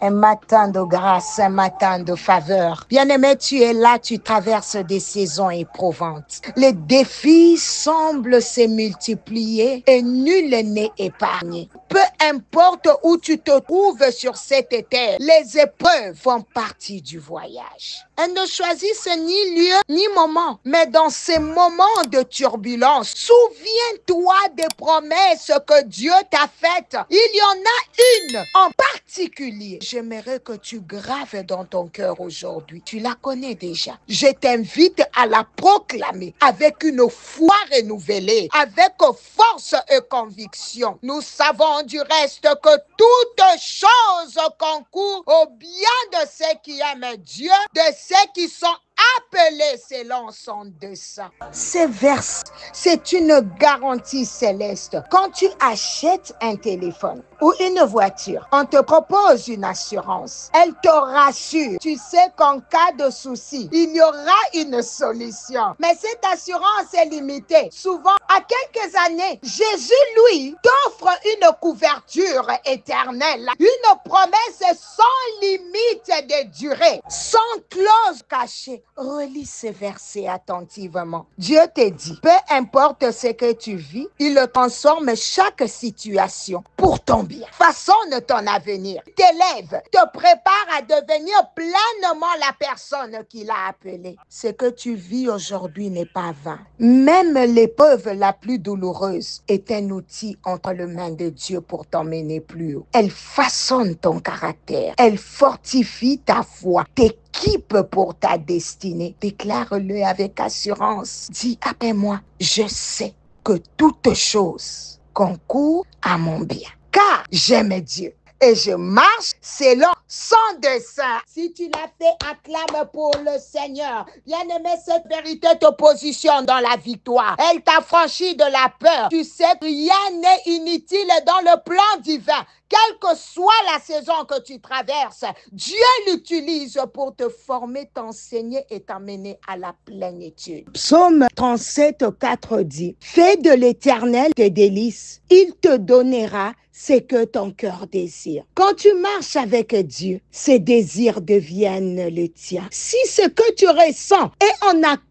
Un matin de grâce, un matin de faveur. Bien-aimé, tu es là, tu traverses des saisons éprouvantes. Les défis semblent se multiplier et nul n'est épargné. Peu importe où tu te trouves sur cette terre, les épreuves font partie du voyage. Elles ne choisissent ni lieu ni moment, mais dans ces moments de turbulence, souviens-toi des promesses que Dieu t'a faites. Il y en a une en particulier. J'aimerais que tu graves dans ton cœur aujourd'hui. Tu la connais déjà. Je t'invite à la proclamer avec une foi renouvelée, avec force et conviction. Nous savons du reste que toute chose concourt au bien de ceux qui aiment Dieu, de ceux qui sont appelés selon son dessein. Ces versets, c'est une garantie céleste. Quand tu achètes un téléphone ou une voiture, on te propose une assurance. Elle te rassure. Tu sais qu'en cas de souci, il y aura une solution. Mais cette assurance est limitée. Souvent, à quelques années, Jésus, lui, t'offre une couverture éternelle, une promesse sans limite de durée, sans clause cachée. Relis ces versets attentivement. Dieu te dit, peu importe ce que tu vis, il transforme chaque situation pour ton bien. Façonne ton avenir, t'élève, te prépare à devenir pleinement la personne qu'il a appelée. Ce que tu vis aujourd'hui n'est pas vain. Même l'épreuve la plus douloureuse est un outil entre les mains de Dieu pour t'emmener plus haut. Elle façonne ton caractère, elle fortifie ta foi, t'équipe pour ta destinée. Déclare-le avec assurance. Dis après moi, je sais que toute chose concourt à mon bien. Car j'aime Dieu et je marche selon son dessein. Si tu l'as fait, acclame pour le Seigneur. Bien-aimé, cette vérité te positionne dans la victoire. Elle t'affranchit de la peur. Tu sais, rien n'est inutile dans le plan divin. Quelle que soit la saison que tu traverses, Dieu l'utilise pour te former, t'enseigner et t'amener à la plénitude. Psaume 37, 4 dit, « Fais de l'Éternel tes délices, il te donnera ce que ton cœur désire. » Quand tu marches avec Dieu, ses désirs deviennent le tien. Si ce que tu ressens est en accord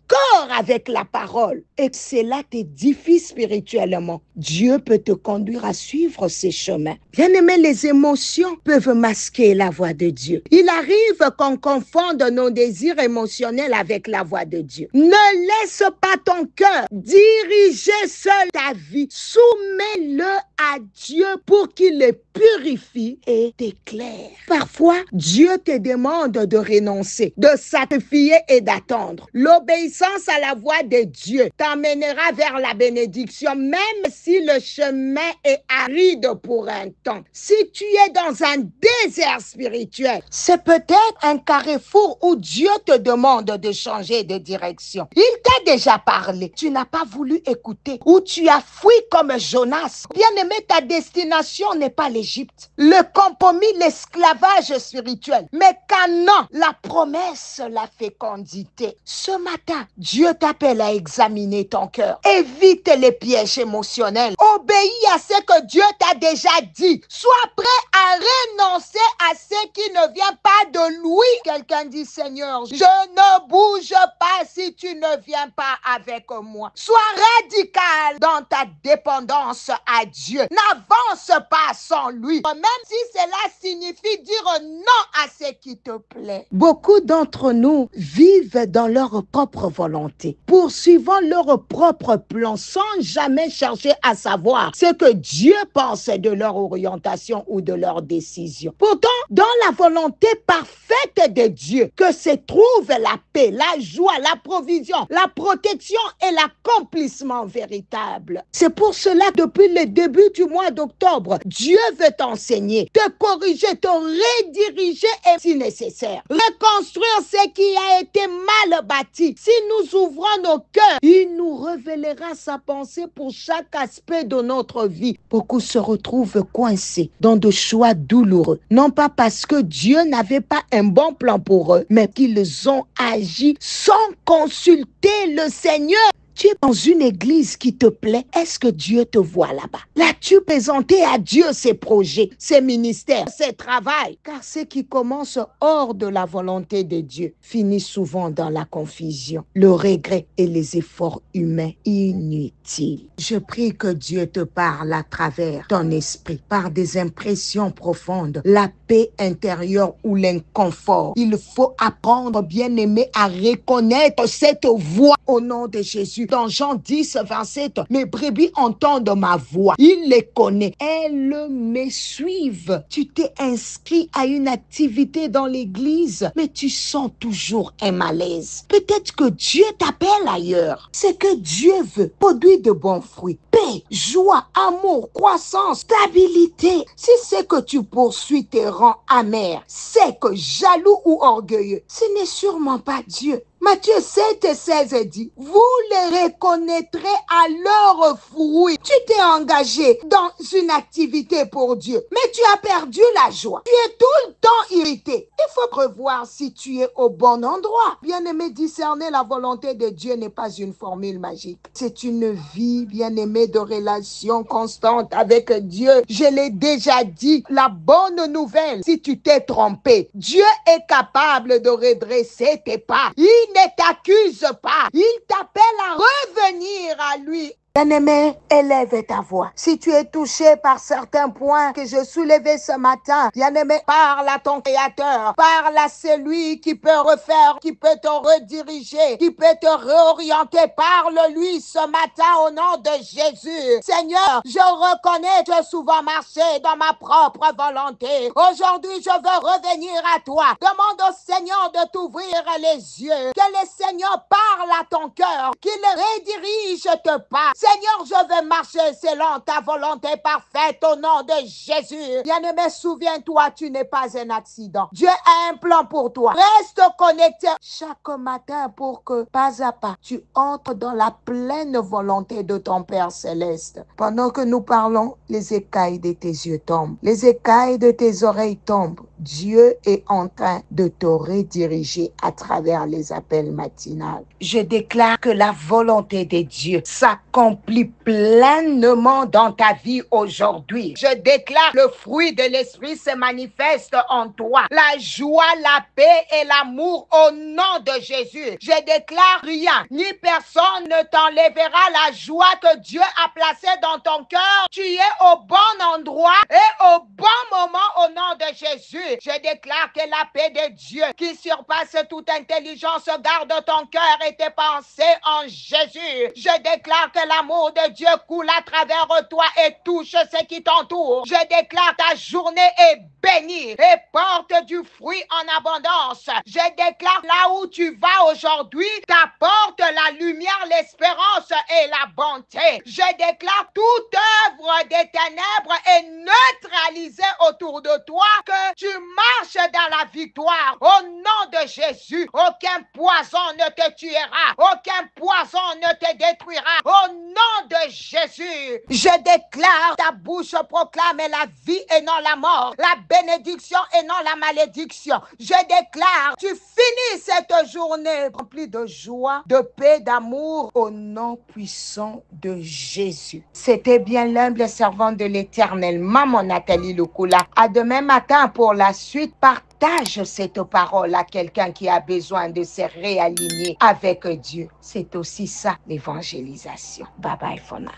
avec la parole et que cela t'édifie spirituellement, Dieu peut te conduire à suivre ses chemins. Bien-aimé, les émotions peuvent masquer la voix de Dieu. Il arrive qu'on confonde nos désirs émotionnels avec la voix de Dieu. Ne laisse pas ton cœur diriger seul ta vie. Soumets-le à Dieu pour qu'il le purifie et t'éclaire. Parfois, Dieu te demande de renoncer, de sacrifier et d'attendre. L'obéissance à la voix de Dieu t'emmènera vers la bénédiction, même si le chemin est aride pour un temps. Si tu es dans un désert spirituel, c'est peut-être un carrefour où Dieu te demande de changer de direction. Il t'a déjà parlé, tu n'as pas voulu écouter, ou tu as fui comme Jonas. Bien-aimé, ta destination n'est pas l'Égypte, le compromis, l'esclavage spirituel, mais Canaan, la promesse, la fécondité. Ce matin, Dieu t'appelle à examiner ton cœur. Évite les pièges émotionnels. Obéis à ce que Dieu t'a déjà dit. Sois prêt à renoncer à ce qui ne vient pas de lui. Quelqu'un dit, Seigneur, je ne bouge pas si tu ne viens pas avec moi. Sois radical dans ta dépendance à Dieu. N'avance pas sans lui. Même si cela signifie dire non à ce qui te plaît. Beaucoup d'entre nous vivent dans leur propre volonté, poursuivant leur propre plan sans jamais chercher à savoir ce que Dieu pense de leur orientation ou de leur décision. Pourtant, dans la volonté parfaite de Dieu, que se trouve la paix, la joie, la provision, la protection et l'accomplissement véritable. C'est pour cela, depuis le début du mois d'octobre, Dieu veut t'enseigner, te corriger, te rediriger et, si nécessaire, reconstruire ce qui a été mal bâti. Si nous ouvrons nos cœurs, il nous révélera sa pensée pour chaque aspect de notre vie. Beaucoup se retrouvent coincés dans de choix douloureux, non pas parce que Dieu n'avait pas un bon plan pour eux, mais qu'ils ont agi sans consulter le Seigneur. Tu es dans une église qui te plaît. Est-ce que Dieu te voit là-bas? L'as-tu présenté à Dieu ses projets, ses ministères, ses travails? Car ce qui commence hors de la volonté de Dieu finit souvent dans la confusion, le regret et les efforts humains inutiles. Je prie que Dieu te parle à travers ton esprit, par des impressions profondes, la paix intérieure ou l'inconfort. Il faut apprendre, bien-aimé, à reconnaître cette voix au nom de Jésus. Dans Jean 10, 27, mes brebis entendent ma voix. Il les connaît. Elles me suivent. Tu t'es inscrit à une activité dans l'église, mais tu sens toujours un malaise. Peut-être que Dieu t'appelle ailleurs. Ce que Dieu veut produit de bons fruits. Paix, joie, amour, croissance, stabilité. Si c'est que tu poursuis te rend amer, sec, jaloux ou orgueilleux, ce n'est sûrement pas Dieu. Matthieu 7,16 dit, vous les reconnaîtrez à leurs fruits. Tu t'es engagé dans une activité pour Dieu, mais tu as perdu la joie. Tu es tout le temps irrité. Il faut revoir si tu es au bon endroit. Bien-aimé, discerner la volonté de Dieu n'est pas une formule magique. C'est une vie, bien-aimé, de relation constante avec Dieu. Je l'ai déjà dit, la bonne nouvelle, si tu t'es trompé, Dieu est capable de redresser tes pas. Il ne t'accuse pas. Il t'appelle à revenir à lui. Bien-aimé, élève ta voix. Si tu es touché par certains points que je soulevais ce matin, bien-aimé, parle à ton Créateur. Parle à celui qui peut refaire, qui peut te rediriger, qui peut te réorienter. Parle-lui ce matin au nom de Jésus. Seigneur, je reconnais que j'ai souvent marché dans ma propre volonté. Aujourd'hui, je veux revenir à toi. Demande au Seigneur de t'ouvrir les yeux. Que le Seigneur parle à ton cœur, qu'il redirige tes pas. Seigneur, je veux marcher selon ta volonté parfaite au nom de Jésus. Bien-aimé, souviens-toi, tu n'es pas un accident. Dieu a un plan pour toi. Reste connecté chaque matin pour que, pas à pas, tu entres dans la pleine volonté de ton Père céleste. Pendant que nous parlons, les écailles de tes yeux tombent. Les écailles de tes oreilles tombent. Dieu est en train de te rediriger à travers les appels matinaux. Je déclare que la volonté de Dieu s'accomplit pleinement dans ta vie aujourd'hui. Je déclare le fruit de l'Esprit se manifeste en toi. La joie, la paix et l'amour au nom de Jésus. Je déclare rien, ni personne ne t'enlèvera la joie que Dieu a placée dans ton cœur. Tu es au bon endroit et au bon moment au nom de Jésus. Je déclare que la paix de Dieu qui surpasse toute intelligence garde ton cœur et tes pensées en Jésus. Je déclare que l'amour de Dieu coule à travers toi et touche ce qui t'entoure. Je déclare ta journée est bénie et porte du fruit en abondance. Je déclare là où tu vas aujourd'hui, t'apporte la lumière, l'espérance et la bonté. Je déclare toute œuvre des ténèbres est neutralisée autour de toi, que tu marches dans la victoire. Au nom de Jésus, aucun poison ne te tuera, aucun poison ne te détruira. Au nom de Jésus, je déclare, ta bouche proclame la vie et non la mort, la bénédiction et non la malédiction. Je déclare, tu finis cette journée remplie de joie, de paix, d'amour au nom puissant de Jésus. C'était bien l'humble servante de l'Éternel, Maman Nathalie Lukula. À demain matin pour la suite. Partage cette parole à quelqu'un qui a besoin de se réaligner avec Dieu. C'est aussi ça l'évangélisation. Bye bye for now.